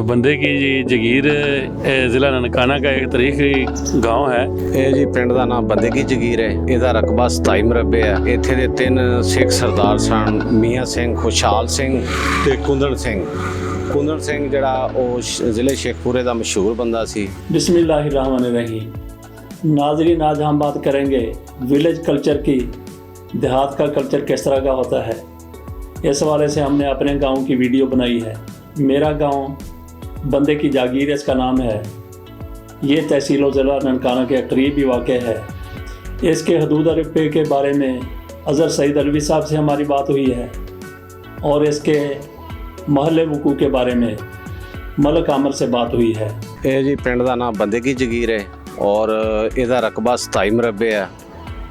बंदे की जी जगीर ज़िला ननकाना का एक तारीखी गांव है। ਇਹ ਜੀ ਪਿੰਡ ਦਾ ਨਾਮ ਬੰਦੇ ਕੀ ਜਗੀਰ ਹੈ। ਇਹਦਾ ਰਕਬਾ 27 ਮਰਬੇ ਹੈ। ਇੱਥੇ ਦੇ 3 ਸਿੱਖ ਸਰਦਾਰ ਸਨ, ਮੀਆਂ ਸਿੰਘ, ਖੁਸ਼ਹਾਲ ਸਿੰਘ ਤੇ ਕੁੰਦਨ ਸਿੰਘ। ਕੁੰਦਨ ਸਿੰਘ ਜਿਹੜਾ ਉਹ ਜ਼ਿਲ੍ਹੇ ਸ਼ੇਖਪੁਰੇ ਦਾ ਮਸ਼ਹੂਰ ਬੰਦਾ ਸੀ। बिस्मिल्लाहिर्रहमानिर्रहीम। नाज़रीन, आज हम बात करेंगे विलेज कल्चर की। देहात का कल्चर किस तरह का होता है, इस हवाले से हमने अपने गांव की वीडियो बनाई है। मेरा गांव बंदे की जागीर इसका नाम है। ये तहसील व ज़िला ननकाना के करीब ही वाक़ है। इसके हदूद अरबे के बारे में अज़हर सईद अलवी साहब से हमारी बात हुई है और इसके महल वकू के बारे में मलक आमर से बात हुई है। ਇਹ ਜੀ ਪਿੰਡ ਦਾ ਨਾਮ ਬੰਦੇ ਕੀ ਜਗੀਰ ਹੈ ਔਰ ਇਹਦਾ ਰਕਬਾ 27 ਮਰਬੇ ਹੈ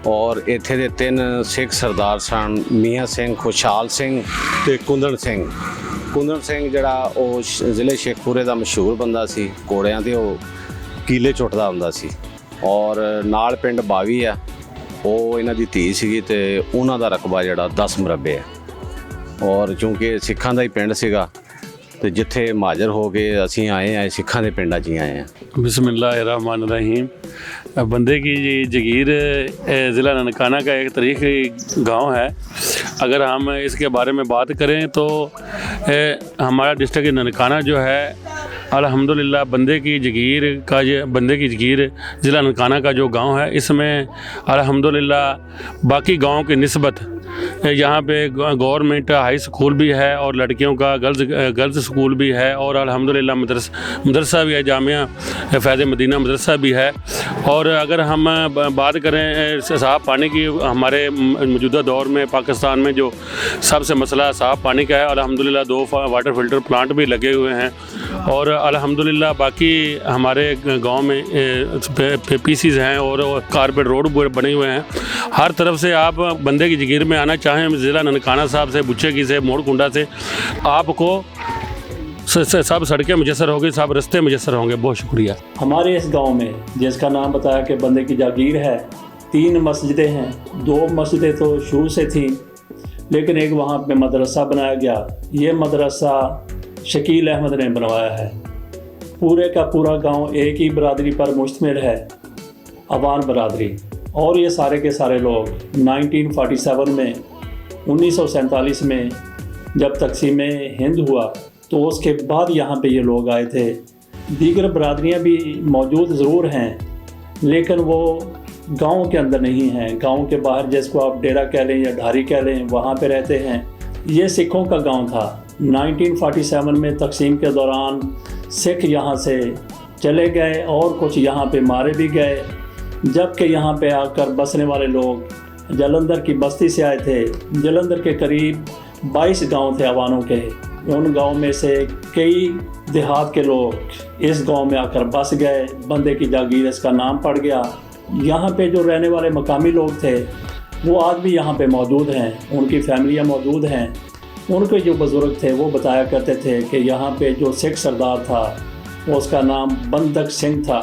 ਔਰ ਇੱਥੇ ਦੇ 3 ਸਿੱਖ ਸਰਦਾਰ ਸਨ, ਮੀਆਂ ਸਿੰਘ, ਖੁਸ਼ਹਾਲ ਸਿੰਘ ਤੇ ਕੁੰਦਨ ਸਿੰਘ। ਕੁੰਦਨ ਸਿੰਘ ਜਿਹੜਾ ਉਹ ਜ਼ਿਲ੍ਹੇ ਸ਼ੇਖਪੁਰੇ ਦਾ ਮਸ਼ਹੂਰ ਬੰਦਾ ਸੀ। ਘੋੜਿਆਂ ਤੇ ਉਹ ਕੀਲੇ ਚੁੱਟਦਾ ਹੁੰਦਾ ਸੀ ਔਰ ਨਾਲ ਪਿੰਡ ਬਾਵੀ ਆ, ਉਹ ਇਹਨਾਂ ਦੀ ਧੀ ਸੀਗੀ ਤੇ ਉਹਨਾਂ ਦਾ ਰਕਬਾ ਜਿਹੜਾ 10 ਮਰਬੇ ਹੈ। ਔਰ ਕਿਉਂਕਿ ਸਿੱਖਾਂ ਦਾ ਹੀ ਪਿੰਡ ਸੀਗਾ ਤੇ ਜਿੱਥੇ ਮਹਾਜਰ ਹੋ ਗਏ ਅਸੀਂ ਆਏ ਆ, ਸਿੱਖਾਂ ਦੇ ਪਿੰਡਾਂ 'ਚ ਹੀ ਆਏ ਆ। बिस्मिल्लाहिर्रहमानिर्रहीम। बंदे की जी जगीर ज़िला ननकाना का एक तारीखी गांव है। अगर हम इसके बारे में बात करें तो हमारा डिस्ट्रिक्ट ननकाना जो है अल्हम्दुलिल्लाह बंदे की जगीर ज़िला ननकाना का जो गांव है, इसमें अल्हम्दुलिल्लाह बाकी गाँव की निस्बत यहाँ पे गवर्नमेंट हाई स्कूल भी है और लड़कियों का गर्ल्स स्कूल भी है और अल्हम्दुलिल्लाह मदरसा भी है, जामिया फैज़ मदीना मदरसा भी है। और अगर हम बात करें साफ़ पानी की, हमारे मौजूदा दौर में पाकिस्तान में जो सबसे मसला साफ़ पानी का है, अल्हम्दुलिल्लाह 2 वाटर फिल्टर प्लांट भी लगे हुए हैं और अल्हम्दुलिल्लाह बाकी हमारे गांव में पीसीज हैं और कारपेट रोड बने हुए हैं। हर तरफ से आप बंदे की जगीर में आना चाहें ज़िला ननकाना साहब से, बुच्चे की से, मोड़कुंडा से, आपको सब सड़कें मुयसर होंगी, सब रास्ते मुयसर होंगे। बहुत शुक्रिया। हमारे इस गांव में जिसका नाम बताया कि बंदे की जागीर है, 3 मस्जिदें हैं। 2 मस्जिदें तो शुरू से थीं, लेकिन एक वहाँ पे मदरसा बनाया गया। ये मदरसा शकील अहमद ने बनवाया है। पूरे का पूरा गांव एक ही बरादरी पर मुश्तमिल है, अवान बरादरी। और ये सारे के सारे लोग 1947 में 1947 में जब तकसीम हिंद हुआ तो उसके बाद यहाँ पे ये लोग आए थे। दीगर बरादरियाँ भी मौजूद ज़रूर हैं, लेकिन वो गांव के अंदर नहीं हैं। गांव के बाहर, जिसको आप डेरा कह लें या ढारी कह लें, वहाँ पे रहते हैं। ये सिखों का गांव था। 1947 में तकसीम के दौरान सिख यहाँ से चले गए और कुछ यहाँ पे मारे भी गए, जबकि यहाँ पे आकर बसने वाले लोग जलंधर की बस्ती से आए थे। जलंधर के करीब 22 गांव थे अवानों के। उन गांव में से कई देहात के लोग इस गांव में आकर बस गए। बंदे की जागीर इसका नाम पड़ गया। यहाँ पे जो रहने वाले मकामी लोग थे वो आज भी यहाँ पे मौजूद हैं, उनकी फैमिलियाँ मौजूद हैं। उनके जो बुज़ुर्ग थे वो बताया करते थे कि यहाँ पे जो सिख सरदार था उसका नाम बंदक सिंह था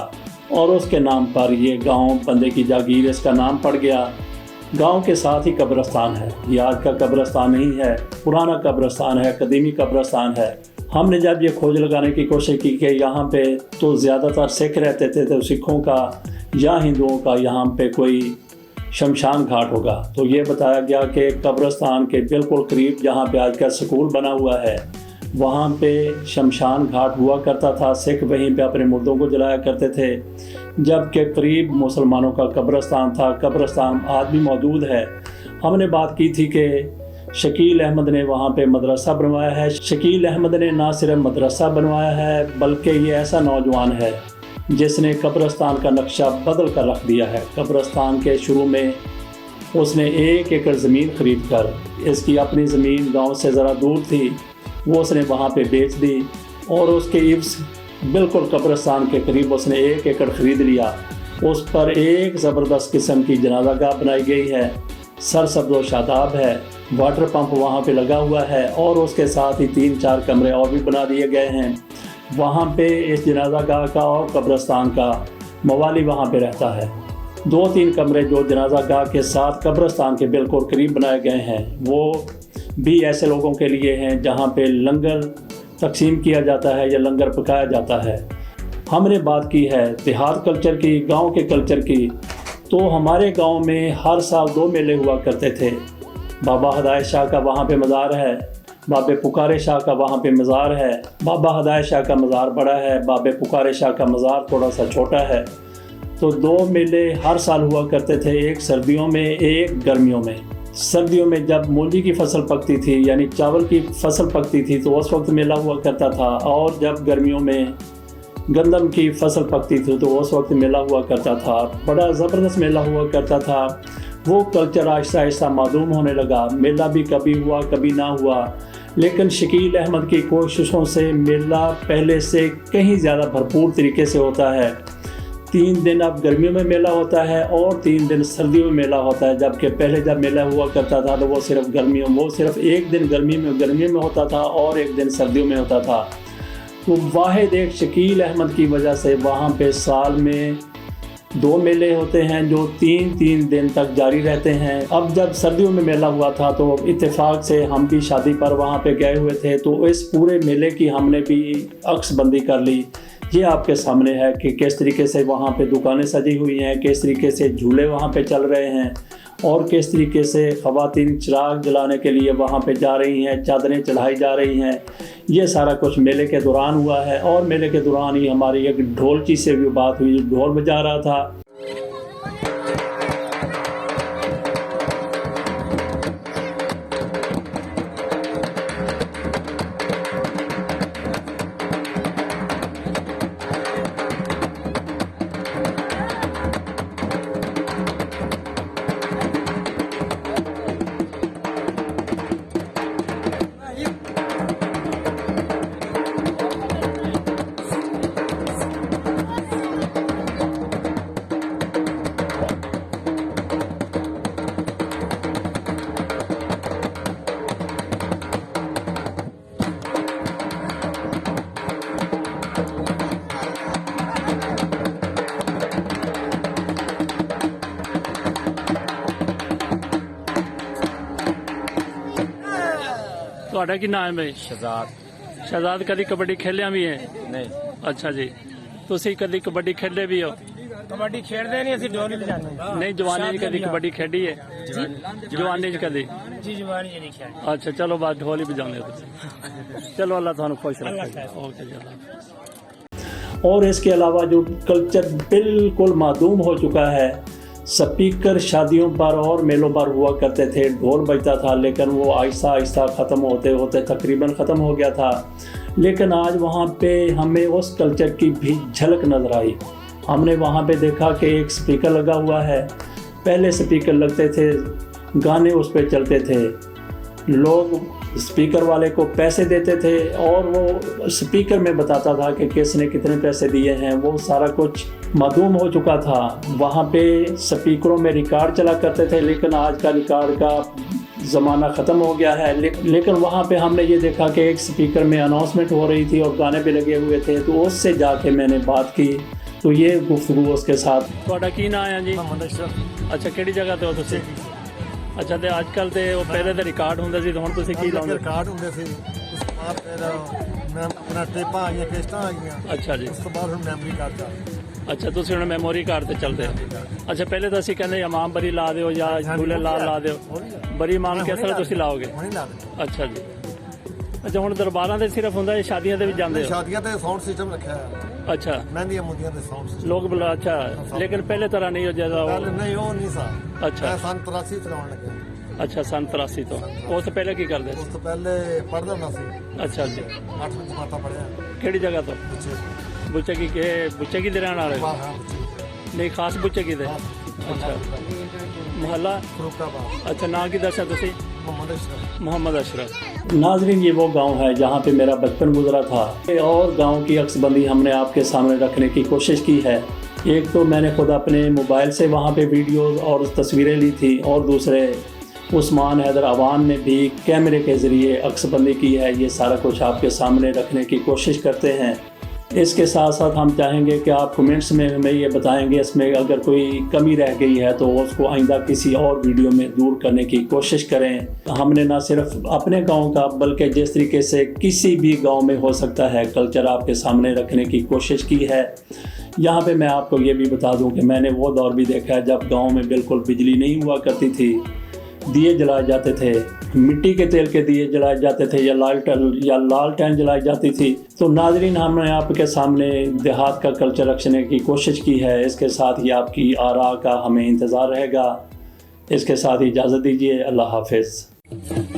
और उसके नाम पर ये गांव बंदे की जागीर इसका नाम पड़ गया। गांव के साथ ही कब्रिस्तान है। ये आज का कब्रिस्तान नहीं है, पुराना कब्रिस्तान है, कदीमी कब्रिस्तान है। हमने जब ये खोज लगाने की कोशिश की कि यहाँ पे तो ज़्यादातर सिख रहते थे, तो सिखों का या हिंदुओं का यहाँ पे कोई शमशान घाट होगा, तो ये बताया गया कि कब्रिस्तान के बिल्कुल करीब जहाँ पे आज का स्कूल बना हुआ है, वहाँ पे शमशान घाट हुआ करता था। सिख वहीं पे अपने मुर्दों को जलाया करते थे, जबकि करीब मुसलमानों का कब्रिस्तान था। कब्रिस्तान आज भी मौजूद है। हमने बात की थी कि शकील अहमद ने वहाँ पे मदरसा बनवाया है। शकील अहमद ने ना सिर्फ मदरसा बनवाया है, बल्कि ये ऐसा नौजवान है जिसने कब्रिस्तान का नक्शा बदल कर रख दिया है। कब्रिस्तान के शुरू में उसने 1 एकड़ ज़मीन ख़रीद कर, इसकी अपनी ज़मीन गाँव से ज़रा दूर थी, वो उसने वहाँ पे बेच दी और उसके इब्स बिल्कुल कब्रिस्तान के करीब उसने 1 एकड़ ख़रीद लिया। उस पर एक ज़बरदस्त किस्म की जनाज़ागाह बनाई गई है। सरसब्ज़ व शादाब है। वाटर पंप वहाँ पे लगा हुआ है और उसके साथ ही 3-4 कमरे और भी बना दिए गए हैं। वहाँ पे इस जनाज़ागाह का और कब्रिस्तान का मवाली वहाँ पे रहता है। 2-3 कमरे जो जनाज़ागाह के साथ कब्रिस्तान के बिल्कुल करीब बनाए गए हैं, वो भी ऐसे लोगों के लिए हैं जहाँ पे लंगर तकसीम किया जाता है या लंगर पकाया जाता है। हमने बात की है देहात कल्चर की, गांव के कल्चर की, तो हमारे गांव में हर साल 2 मेले हुआ करते थे। बाबा हदायत शाह का वहाँ पे मज़ार है, बाबे पुकारे शाह का वहाँ पे मज़ार है। बाबा हदायत शाह का मज़ार बड़ा है, बाबे पुकारे शाह का मज़ार थोड़ा सा छोटा है। तो 2 मेले हर साल हुआ करते थे, एक सर्दियों में, एक गर्मियों में। सर्दियों में जब मूंजी की फसल पकती थी यानी चावल की फसल पकती थी तो उस वक्त मेला हुआ करता था, और जब गर्मियों में गंदम की फसल पकती थी तो उस वक्त मेला हुआ करता था। बड़ा ज़बरदस्त मेला हुआ करता था। वो कल्चर आहिस्ता आहिस्ता मालूम होने लगा। मेला भी कभी हुआ कभी ना हुआ, लेकिन शकील अहमद की कोशिशों से मेला पहले से कहीं ज़्यादा भरपूर तरीके से होता है। 3 दिन अब गर्मियों में मेला होता है और 3 दिन सर्दियों में मेला होता है, जबकि पहले जब मेला हुआ करता था तो वो सिर्फ एक दिन गर्मियों में होता था और एक दिन सर्दियों में होता था। तो वाहिद एक शकील अहमद की वजह से वहाँ पे साल में 2 मेले होते हैं जो 3-3 दिन तक जारी रहते हैं। अब जब सर्दियों में मेला हुआ था तो इत्तेफाक से हम भी शादी पर वहाँ पे गए हुए थे, तो इस पूरे मेले की हमने भी अक्सबंदी कर ली। ये आपके सामने है कि किस तरीके से वहाँ पे दुकानें सजी हुई हैं, किस तरीके से झूले वहाँ पे चल रहे हैं और किस तरीके से ख़वातीन चिराग जलाने के लिए वहाँ पे जा रही हैं, चादरें चढ़ाई जा रही हैं। ये सारा कुछ मेले के दौरान हुआ है। और मेले के दौरान ही हमारी एक ढोलची से भी बात हुई, ढोल बजा रहा था। ਤੁਹਾਡਾ ਕੀ ਨਾਮ ਹੈ? ਸ਼ਹਜ਼ਾਦ ਕਦੀ ਕਬੱਡੀ ਖੇਲਿਆ ਵੀ ਹੈ? ਨਹੀਂ। ਅੱਛਾ ਜੀ, ਤੁਸੀਂ ਕਦੀ ਕਬੱਡੀ ਖੇਡੇ ਵੀ ਹੋ? ਕਬੱਡੀ ਖੇਡਦੇ ਨਹੀਂ, ਅਸੀਂ ਢੋਲ ਵਜਾਉਂਦੇ। ਨਹੀਂ, ਜਵਾਨੀ 'ਚ ਕਦੀ ਕਬੱਡੀ ਖੇਡੀ ਹੈ? ਜਵਾਨੀ 'ਚ ਕਦੀ? ਜੀ ਜਵਾਨੀ 'ਚ ਨਹੀਂ ਖੇਡੀ। अच्छा चलो बात ढोल ही बजाने हो। चलो अल्लाह थानू खुश रखे। ओके जी, अल्लाह। और इसके अलावा जो कल्चर बिल्कुल मादूम हो चुका है, स्पीकर शादियों पर और मेलों पर हुआ करते थे, ढोल बजता था, लेकिन वो आहिस्ता आहिस्ता ख़त्म होते होते तकरीबन ख़त्म हो गया था। लेकिन आज वहाँ पे हमें उस कल्चर की भी झलक नज़र आई। हमने वहाँ पे देखा कि एक स्पीकर लगा हुआ है। पहले स्पीकर लगते थे, गाने उस पर चलते थे, लोग स्पीकर वाले को पैसे देते थे और वो स्पीकर में बताता था कि किसने कितने पैसे दिए हैं। वो सारा कुछ मालूम हो चुका था। वहाँ पे स्पीकरों में रिकॉर्ड चला करते थे, लेकिन आज का रिकॉर्ड का ज़माना ख़त्म हो गया है। लेकिन वहाँ पे हमने ये देखा कि एक स्पीकर में अनाउंसमेंट हो रही थी और गाने भी लगे हुए थे, तो उससे जाके मैंने बात की। तो ये गुफ्तगू उसके साथ। ਤੁਹਾਡਾ ਕੀ ਨਾਮ ਹੈ ਜੀ? ਮੁਹੰਮਦ ਅਸ਼ਰਫ। ਅੱਛਾ, ਕਿਹੜੀ ਜਗ੍ਹਾ ਤੋਂ ਹੋ ਤੁਸੀਂ? ਅੱਛਾ, ਤੇ ਅੱਜ ਕੱਲ ਤੇ ਉਹ ਪਹਿਲੇ ਤੇ ਰਿਕਾਰਡ ਹੁੰਦੇ ਸੀ, ਤੇ ਹੁਣ ਤੁਸੀਂ ਕੀ ਲਾਉਂਦੇ? ਰਿਕਾਰਡ ਹੁੰਦੇ ਸੀ, ਉਸ ਤੋਂ ਬਾਅਦ ਫਿਰ ਮੈਂ ਆਪਣਾ ਟੇਪਾਂ ਆਈਆਂ, ਕਿਸ਼ਤਾਂ ਆਈਆਂ। ਅੱਛਾ ਜੀ। ਉਸ ਤੋਂ ਬਾਅਦ ਹੁਣ ਮੈਮਰੀ ਕਾਰਡ ਆ। ਅੱਛਾ, ਤੁਸੀਂ ਹੁਣ ਮੈਮੋਰੀ ਕਾਰਡ ਤੇ ਚੱਲਦੇ ਹੋ। ਅੱਛਾ, ਪਹਿਲੇ ਤਾਂ ਅਸੀਂ ਕਹਿੰਦੇ ਇਮਾਮ ਬਰੀ ਲਾ ਦਿਓ ਜਾਂ ਝੂਲੇ ਲਾਲ ਲਾ ਦਿਓ। ਬਰੀ ਇਮਾਮ ਕਿਸ ਤਰ੍ਹਾਂ ਤੁਸੀਂ ਲਾਓਗੇ? ਹੁਣੇ ਲਾ ਦੇ। ਅੱਛਾ ਜੀ। ਅੱਛਾ, ਹੁਣ ਦਰਬਾਰਾਂ ਤੇ ਸਿਰਫ ਹੁੰਦਾ ਹੈ, ਸ਼ਾਦੀਆਂ ਤੇ ਵੀ ਜਾਂਦੇ ਹੋ? ਸ਼ਾਦੀਆਂ ਤੇ ਸਾਊਂਡ ਸਿਸਟਮ ਰੱਖਿਆ ਹੈ। ਅੱਛਾ, ਮਹਿੰਦੀਆਂ ਮੁੰਦੀਆਂ ਦੇ ਸਾਊਂਡ ਸਿਸਟਮ ਲੋਕ ਬੁਲਾ। ਅੱਛਾ, ਲੇਕਿਨ ਪਹਿਲੇ ਤਰ੍ਹਾਂ ਨਹੀਂ ਹੋ ਜਿਆਦਾ। ਪਹਿਲੇ ਨਹੀਂ, ਉਹ ਨਹੀਂ ਸਾ। ਅੱਛਾ। ਮੈਂ ਸੰਨ 83 ਚਲਾਉਣ ਲੱਗਿਆ। ਅੱਛਾ, ਸੰਨ 83 ਤੋਂ। ਉਸ ਤੋਂ ਪਹਿਲੇ ਕੀ ਕਰਦੇ ਉਸ ਸੀ? ਤੋਂ ਪਹਿਲੇ ਪੜ੍ਹਦਾ ਹੁੰਦਾ ਸੀ। ਅੱਛਾ ਜੀ। 8ਵੀਂ ਜਮਾਤਾਂ ਪੜ੍ਹਿਆ। ਕਿਹੜੀ ਜਗ੍ਹਾ ਤੋਂ? ਬੱਚੇ ਬੁੱਚੇ ਕੀ ਦੇ ਰਹਿਣ ਵਾਲੇ? ਹਾਂ ਬੱਚੇ। ਨਹੀਂ, ਖਾਸ ਬੁੱਚੇ ਕੀ ਦੇ? अच्छा, मोहल्ला फरूखाबाद। अच्छा, नाम की दर्शा तुसी? मोहम्मद अशरफ। नाजरीन, ये वो गांव है जहां पे मेरा बचपन गुजरा था, और गांव की अक्सबंदी हमने आपके सामने रखने की कोशिश की है। एक तो मैंने खुद अपने मोबाइल से वहां पे वीडियोस और तस्वीरें ली थी, और दूसरे उस्मान हैदर अवान ने भी कैमरे के ज़रिए अक्सबंदी की है। ये सारा कुछ आपके सामने रखने की कोशिश करते हैं। इसके साथ साथ हम चाहेंगे कि आप कमेंट्स में हमें ये बताएंगे इसमें अगर कोई कमी रह गई है तो उसको आइंदा किसी और वीडियो में दूर करने की कोशिश करें। हमने ना सिर्फ अपने गांव का बल्कि जिस तरीके से किसी भी गांव में हो सकता है कल्चर आपके सामने रखने की कोशिश की है। यहाँ पे मैं आपको ये भी बता दूं कि मैंने वो दौर भी देखा है जब गांव में बिल्कुल बिजली नहीं हुआ करती थी, दिए जलाए जाते थे, मिट्टी के तेल के दिए जलाए जाते थे या लालटेन जलाई जाती थी। तो नाजरीन, हमने आपके सामने देहात का कल्चर रखने की कोशिश की है। इसके साथ ही आपकी आरा का हमें इंतज़ार रहेगा। इसके साथ ही इजाज़त दीजिए। अल्लाह हाफिज़।